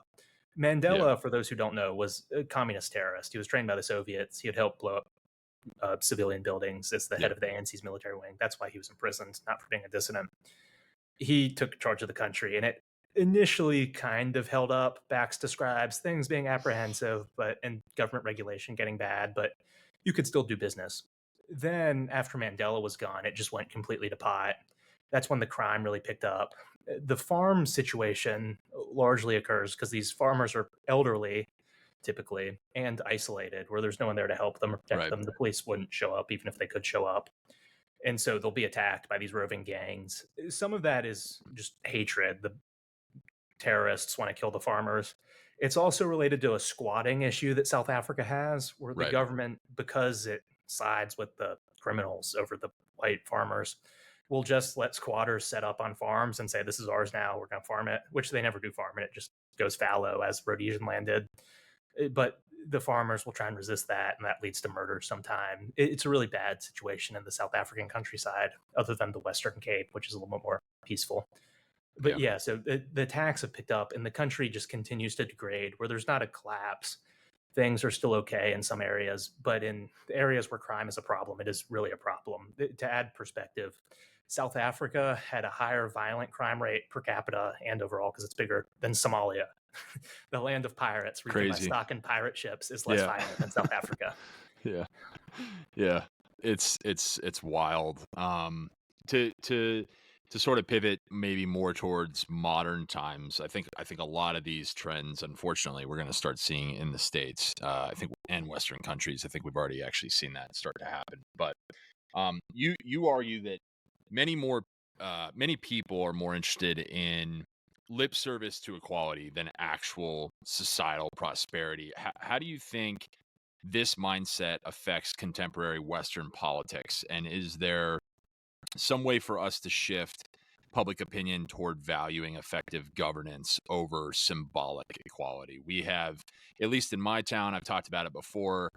Mandela, for those who don't know, was a communist terrorist. He was trained by the Soviets. He had helped blow up civilian buildings as the head of the ANC's military wing. That's why he was imprisoned, not for being a dissident. He took charge of the country, and it initially kind of held up. Bax describes things being apprehensive, and government regulation getting bad, but you could still do business. Then, after Mandela was gone, it just went completely to pot. That's when the crime really picked up. The farm situation largely occurs because these farmers are elderly, typically, and isolated, where there's no one there to help them or protect them. The police wouldn't show up, even if they could show up. And so they'll be attacked by these roving gangs. Some of that is just hatred. The terrorists want to kill the farmers. It's also related to a squatting issue that South Africa has, where the government, because it sides with the criminals over the white farmers, will just let squatters set up on farms and say, this is ours now, we're going to farm it, which they never do farm it. It just goes fallow, as Rhodesian land did. But the farmers will try and resist that, and that leads to murder sometime. It's a really bad situation in the South African countryside, other than the Western Cape, which is a little bit more peaceful. But Yeah. yeah, so the attacks have picked up, and the country just continues to degrade. Where there's not a collapse, things are still okay in some areas, but in the areas where crime is a problem, it is really a problem. To add perspective, South Africa had a higher violent crime rate per capita and overall because it's bigger than Somalia. The land of pirates, where you can buy Crazy. stock in pirate ships, is less Yeah. violent than South Africa. Yeah. Yeah. It's wild. To sort of pivot maybe more towards modern times, I think a lot of these trends, unfortunately, we're going to start seeing in the States. I think, and Western countries. I think we've already actually seen that start to happen. But you argue that many people are more interested in lip service to equality than actual societal prosperity. How do you think this mindset affects contemporary Western politics? And is there some way for us to shift public opinion toward valuing effective governance over symbolic equality? We have, at least in my town, I've talked about it before.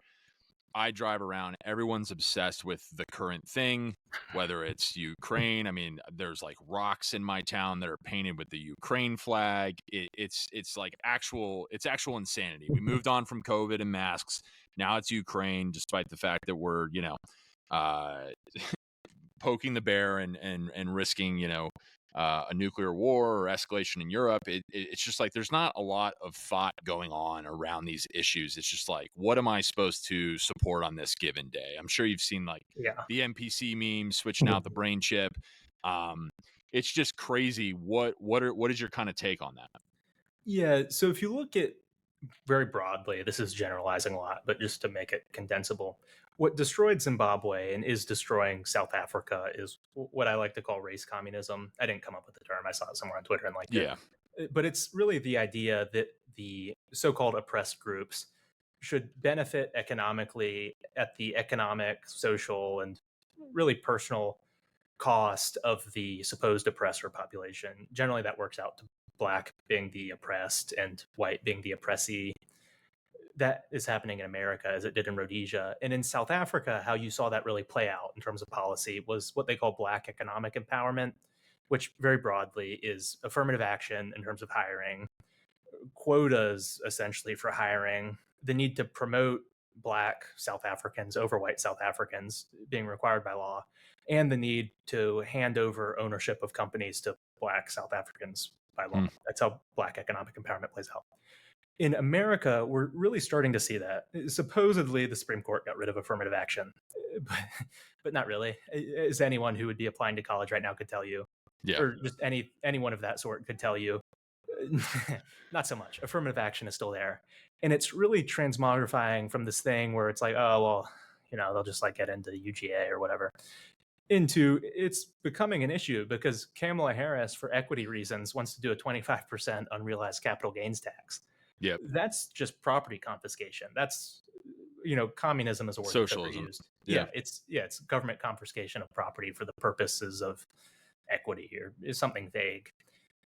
I drive around, everyone's obsessed with the current thing, whether it's Ukraine. I mean, there's like rocks in my town that are painted with the Ukraine flag. It's like actual insanity. We moved on from COVID and masks. Now it's Ukraine, despite the fact that we're, uh, poking the bear and risking, a nuclear war or escalation in Europe. It's just like there's not a lot of thought going on around these issues. It's just like, what am I supposed to support on this given day? I'm sure you've seen like Yeah. the NPC memes switching out the brain chip. Um, it's just crazy. What is your kind of take on that? Yeah. So if you look at very broadly, this is generalizing a lot, but just to make it condensable, what destroyed Zimbabwe and is destroying South Africa is what I like to call race communism. I didn't come up with the term, I saw it somewhere on Twitter and liked it. Yeah. But it's really the idea that the so called oppressed groups should benefit economically at the economic, social, and really personal cost of the supposed oppressor population. Generally, that works out to black being the oppressed and white being the oppressee. That is happening in America as it did in Rhodesia. And in South Africa, how you saw that really play out in terms of policy was what they call black economic empowerment, which very broadly is affirmative action in terms of hiring, quotas essentially for hiring, the need to promote black South Africans over white South Africans being required by law, and the need to hand over ownership of companies to black South Africans by law. Hmm. That's how black economic empowerment plays out. In America, we're really starting to see that. Supposedly, the Supreme Court got rid of affirmative action, but, but not really. As anyone who would be applying to college right now could tell you, Yeah. or just anyone of that sort could tell you, not so much. Affirmative action is still there. And it's really transmogrifying from this thing where it's like, oh, well, they'll just like get into UGA or whatever, into it's becoming an issue because Kamala Harris, for equity reasons, wants to do a 25% unrealized capital gains tax. Yep. That's just property confiscation. That's, communism is a word that's Socialism. overused. Yeah. It's government confiscation of property for the purposes of equity here is something vague.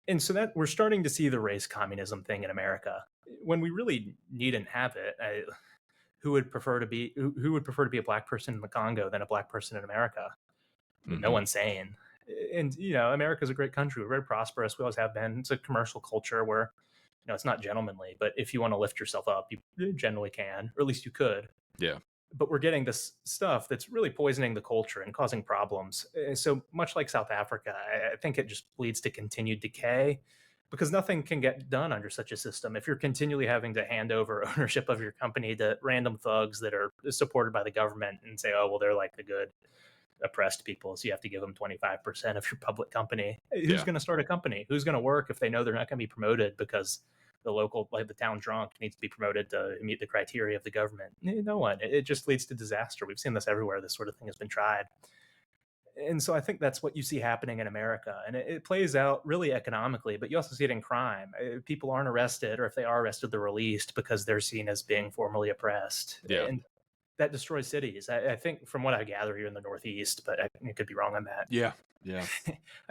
And so that we're starting to see the race communism thing in America when we really needn't have it. Who would prefer to be a black person in the Congo than a black person in America? No one's sane. And America's a great country. We're very prosperous. We always have been. It's a commercial culture where it's not gentlemanly, but if you want to lift yourself up, you generally can, or at least you could. Yeah. But we're getting this stuff that's really poisoning the culture and causing problems. So much like South Africa, I think it just leads to continued decay because nothing can get done under such a system. If you're continually having to hand over ownership of your company to random thugs that are supported by the government and say, oh, well, they're like the good oppressed people, so you have to give them 25% of your public company. Who's going to start a company? Who's going to work if they know they're not going to be promoted because the town drunk needs to be promoted to meet the criteria of the government? No one. It just leads to disaster. We've seen this everywhere. This sort of thing has been tried. And so I think that's what you see happening in America. And it plays out really economically, but you also see it in crime. People aren't arrested, or if they are arrested, they're released because they're seen as being formerly oppressed. Yeah. And that destroys cities. I think from what I gather, you're in the Northeast, but I could be wrong on that. Yeah. Yeah.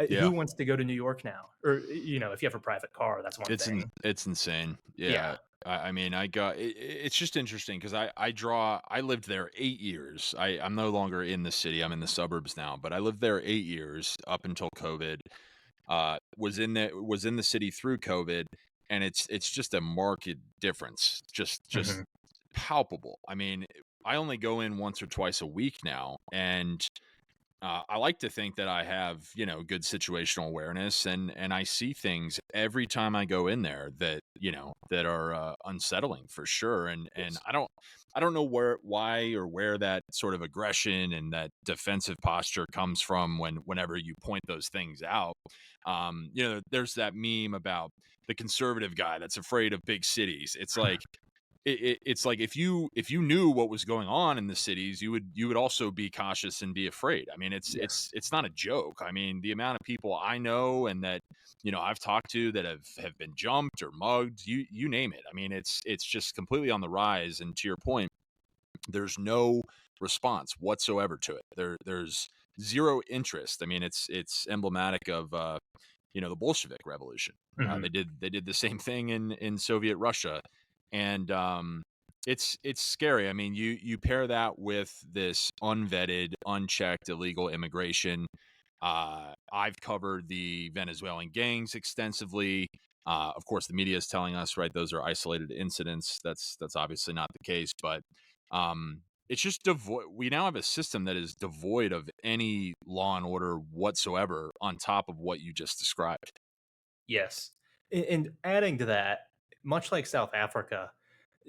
Yeah. Who wants to go to New York now? Or, if you have a private car, that's one thing. It's insane. Yeah. Yeah. I mean, it's just interesting because I lived there 8 years. I'm no longer in the city. I'm in the suburbs now, but I lived there 8 years up until COVID. Was in the city through COVID, and it's just a marked difference. Just Hmm. palpable. I mean, I only go in once or twice a week now, and I like to think that I have, good situational awareness, and I see things every time I go in there that that are unsettling for sure. And Yes. I don't know why or where that sort of aggression and that defensive posture comes from whenever you point those things out. There's that meme about the conservative guy that's afraid of big cities. It's like it's like if you knew what was going on in the cities, you would also be cautious and be afraid. I mean, it's Yes. it's it's not a joke. I mean, the amount of people I know and that I've talked to that have been jumped or mugged, you name it. I mean, it's just completely on the rise. And to your point, there's no response whatsoever to it. There's zero interest. I mean, it's emblematic of the Bolshevik Revolution. Hmm. They did the same thing in Soviet Russia, and it's scary. I mean, you pair that with this unvetted, unchecked, illegal immigration. I've covered the Venezuelan gangs extensively. Of course, the media is telling us, right, those are isolated incidents. That's obviously not the case, but it's just devoid. We now have a system that is devoid of any law and order whatsoever. On top of what you just described. Yes. And adding to that, much like South Africa,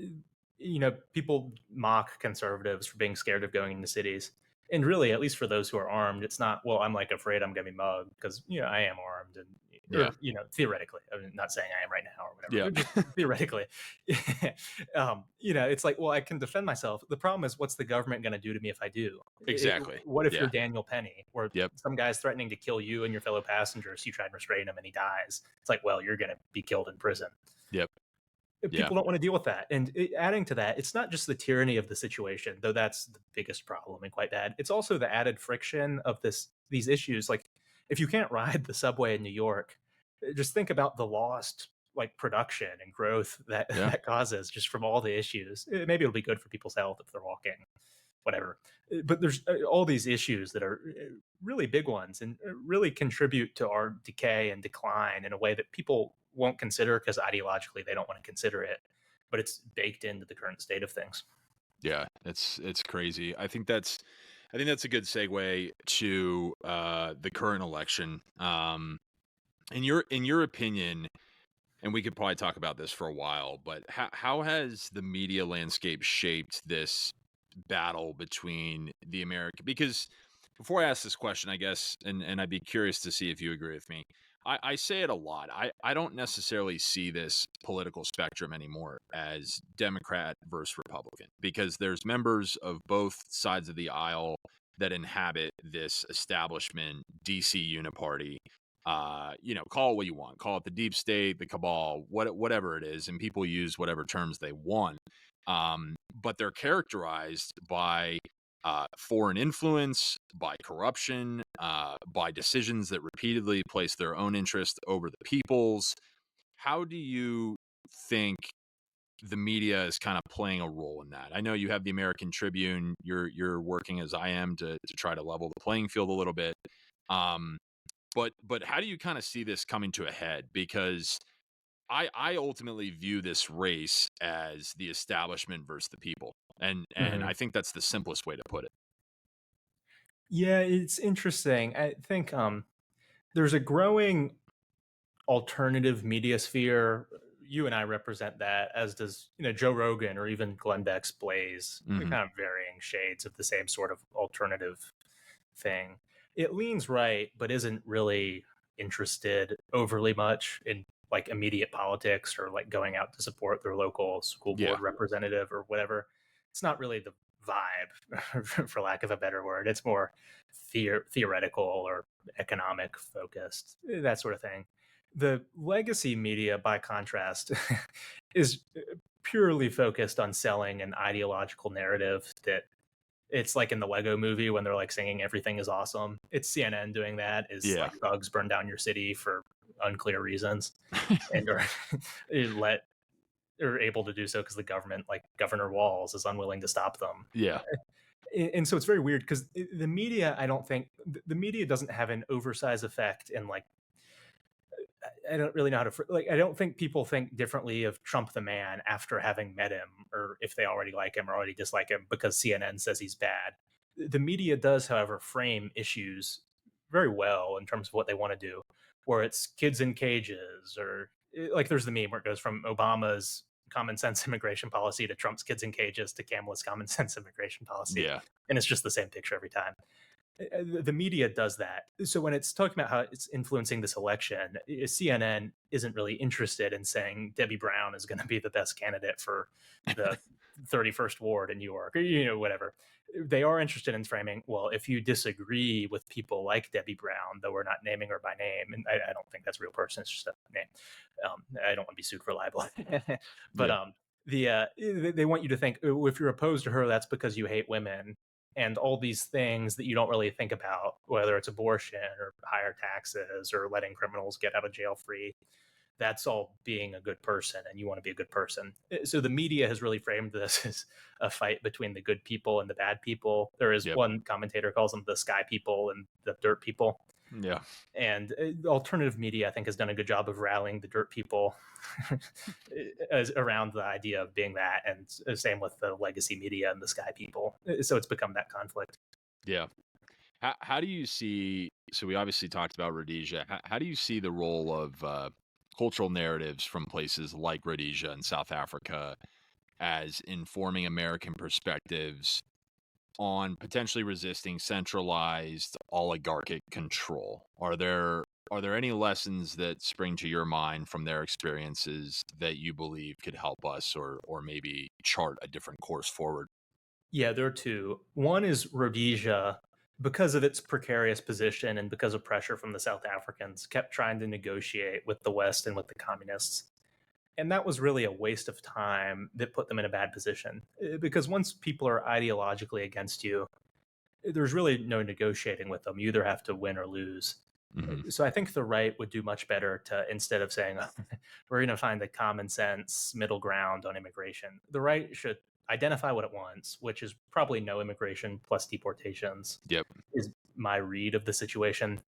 uh, people mock conservatives for being scared of going into cities. And really, at least for those who are armed, it's not, well, I'm like afraid I'm going to be mugged because, I am armed and, Yeah, or, theoretically, I'm not saying I am right now or whatever, yeah, but just theoretically, it's like, well, I can defend myself. The problem is, what's the government going to do to me if I do? exactly. What if you're Yeah, Daniel Penny or yep, some guy's threatening to kill you and your fellow passengers? You try and restrain him and he dies. It's like, well, you're going to be killed in prison. yep, yeah, People don't want to deal with that. And adding to that, it's not just the tyranny of the situation, though that's the biggest problem and quite bad. It's also the added friction of these issues. Like, if you can't ride the subway in New York, just think about the lost like production and growth that yeah, that causes just from all the issues. Maybe it'll be good for people's health if they're walking, whatever. But there's all these issues that are really big ones and really contribute to our decay and decline in a way that people won't consider because ideologically they don't want to consider it, but it's baked into the current state of things. yeah. It's crazy. I think that's a good segue to the current election. In your opinion, and we could probably talk about this for a while, but how has the media landscape shaped this battle between the American? Because before I ask this question, I guess, and I'd be curious to see if you agree with me. I say it a lot. I don't necessarily see this political spectrum anymore as Democrat versus Republican because there's members of both sides of the aisle that inhabit this establishment DC uniparty. Call it what you want. Call it the deep state, the cabal, whatever it is, and people use whatever terms they want. But they're characterized by foreign influence, by corruption, by decisions that repeatedly place their own interest over the people's. How do you think the media is kind of playing a role in that? I know you have the American Tribune. You're working as I am to try to level the playing field a little bit. Um, but how do you kind of see this coming to a head? Because I ultimately view this race as the establishment versus the people, and Hmm. I think that's the simplest way to put it. Yeah, it's interesting. I think there's a growing alternative media sphere. You and I represent that, as does Joe Rogan or even Glenn Beck's Blaze. They're Hmm. kind of varying shades of the same sort of alternative thing. It leans right, but isn't really interested overly much in like immediate politics or like going out to support their local school Yeah, board representative or whatever. It's not really the vibe, for lack of a better word. It's more theoretical or economic focused, that sort of thing. The legacy media, by contrast, is purely focused on selling an ideological narrative that It's like in the Lego movie when they're like singing "Everything is awesome." It's CNN doing that. Is Yeah. like thugs burn down your city for unclear reasons, and or let are able to do so because the government, like Governor Walls, is unwilling to stop them. Yeah. And so it's very weird because the media, I don't think the media doesn't have an oversized effect in like I don't really know how to like. I don't think people think differently of Trump the man after having met him, or if they already like him or already dislike him because CNN says he's bad. The media does, however, frame issues very well in terms of what they want to do, where it's kids in cages, or like there's the meme where it goes from Obama's common sense immigration policy to Trump's kids in cages to Kamala's common sense immigration policy, Yeah. and it's just the same picture every time. The media does that. So when it's talking about how it's influencing this election, CNN isn't really interested in saying Debbie Brown is going to be the best candidate for the 31st ward in New York, or whatever. They are interested in framing, well, if you disagree with people like Debbie Brown, though we're not naming her by name, and I don't think that's a real person, it's just a name. I don't want to be sued for libel. But Yeah. they want you to think, "Oh, if you're opposed to her, that's because you hate women," and all these things that you don't really think about, whether it's abortion or higher taxes or letting criminals get out of jail free. That's all being a good person, and you want to be a good person. So the media has really framed this as a fight between the good people and the bad people. There is Yep. one commentator calls them the sky people and the dirt people. Yeah. And alternative media, I think, has done a good job of rallying the dirt people around the idea of being that, and same with the legacy media and the sky people. So it's become that conflict. Yeah. How do you see? So we obviously talked about Rhodesia. How do you see the role of cultural narratives from places like Rhodesia and South Africa as informing American perspectives on potentially resisting centralized oligarchic control? Are there any lessons that spring to your mind from their experiences that you believe could help us, or maybe chart a different course forward? Yeah, there are two. One is Rhodesia, because of its precarious position and because of pressure from the South Africans, kept trying to negotiate with the West and with the communists. And that was really a waste of time that put them in a bad position. Because once people are ideologically against you, there's really no negotiating with them. You either have to win or lose. Hmm. So I think the right would do much better to, instead of saying we're going to find the common sense middle ground on immigration, the right should identify what it wants, which is probably no immigration plus deportations, Yep. is my read of the situation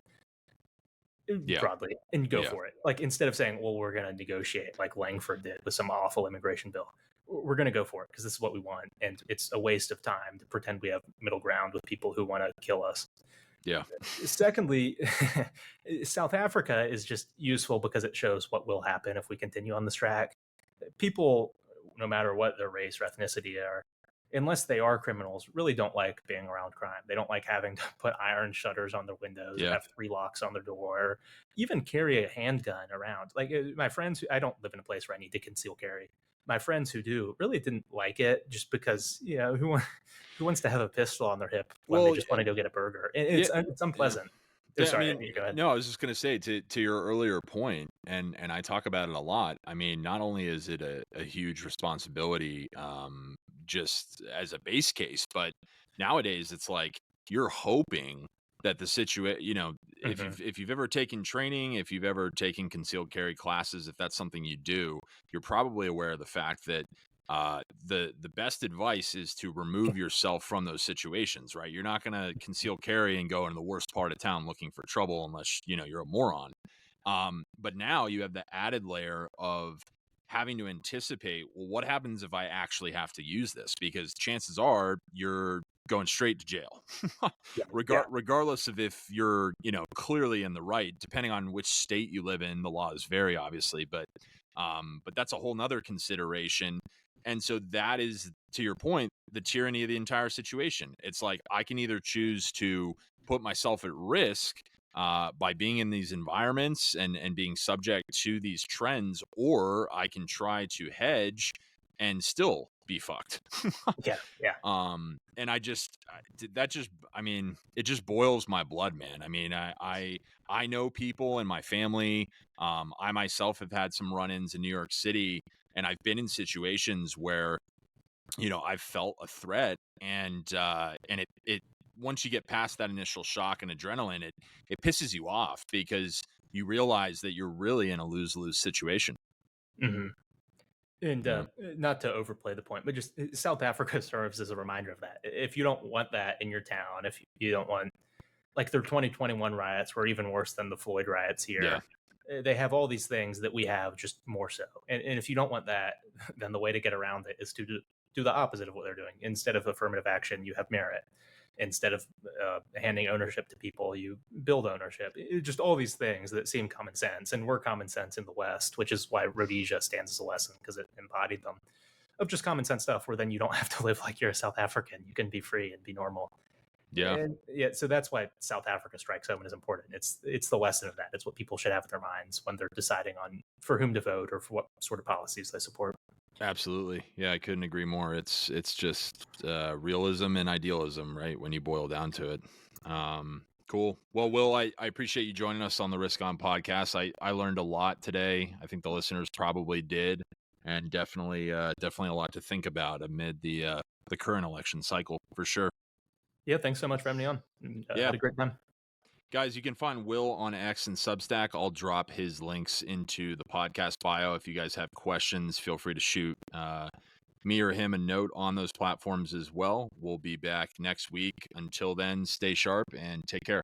Yeah. broadly, and go Yeah. for it. Like instead of saying, well, we're going to negotiate like Langford did with some awful immigration bill, we're going to go for it because this is what we want. And it's a waste of time to pretend we have middle ground with people who want to kill us. Yeah. Secondly, South Africa is just useful because it shows what will happen if we continue on this track. People, no matter what their race or ethnicity are, unless they are criminals, really don't like being around crime. They don't like having to put iron shutters on their windows or Yeah. have three locks on their door, or even carry a handgun around. Like my friends, I don't live in a place where I need to conceal carry. My friends who do really didn't like it just because, who wants to have a pistol on their hip when they Well, just want to go get a burger? yeah. It's Yeah. unpleasant. Yeah, I Sorry, mean, you go ahead. no, I was just gonna say, to your earlier point, and I talk about it a lot. I mean, not only is it a huge responsibility, just as a base case, but nowadays it's like you're hoping that the situation, if Hmm. you've ever taken training, if you've ever taken concealed carry classes, if that's something you do, you're probably aware of the fact that the best advice is to remove yourself from those situations, right? You're not going to conceal carry and go in the worst part of town looking for trouble unless you're a moron. But now you have the added layer of having to anticipate, well, what happens if I actually have to use this? Because chances are you're going straight to jail, Yeah, yeah, regardless of if you're clearly in the right. Depending on which state you live in, the laws vary, obviously, but that's a whole nother consideration. And so that is, to your point, the tyranny of the entire situation. It's like I can either choose to put myself at risk by being in these environments and being subject to these trends, or I can try to hedge and still be fucked. yeah, yeah. And that just, I mean, it just boils my blood, man. I mean, I know people in my family. I myself have had some run-ins in New York City, and I've been in situations where I've felt a threat, and it once you get past that initial shock and adrenaline, it pisses you off because you realize that you're really in a lose-lose situation. Hmm. And You know? not to overplay the point, but just South Africa serves as a reminder of that. If you don't want that in your town, if you don't want, like, their 2021 riots were even worse than the Floyd riots Yeah. here. They have all these things that we have, just more so. And if you don't want that, then the way to get around it is to do the opposite of what they're doing. Instead of affirmative action, you have merit. Instead of handing ownership to people, you build ownership. Just all these things that seem common sense, and were common sense in the West, which is why Rhodesia stands as a lesson, because it embodied them, of just common sense stuff, where then you don't have to live like you're a South African. You can be free and be normal. Yeah. And yeah, so that's why South Africa strikes home and is important. It's the lesson of that. It's what people should have in their minds when they're deciding on for whom to vote or for what sort of policies they support. Absolutely. Yeah, I couldn't agree more. It's just realism and idealism, right? When you boil down to it. Cool. Well, Will, I appreciate you joining us on the Risk On podcast. I learned a lot today. I think the listeners probably did, and definitely a lot to think about amid the current election cycle for sure. Yeah, thanks so much for having me on. I Yeah. had a great time. Guys, you can find Will on X and Substack. I'll drop his links into the podcast bio. If you guys have questions, feel free to shoot me or him a note on those platforms as well. We'll be back next week. Until then, stay sharp and take care.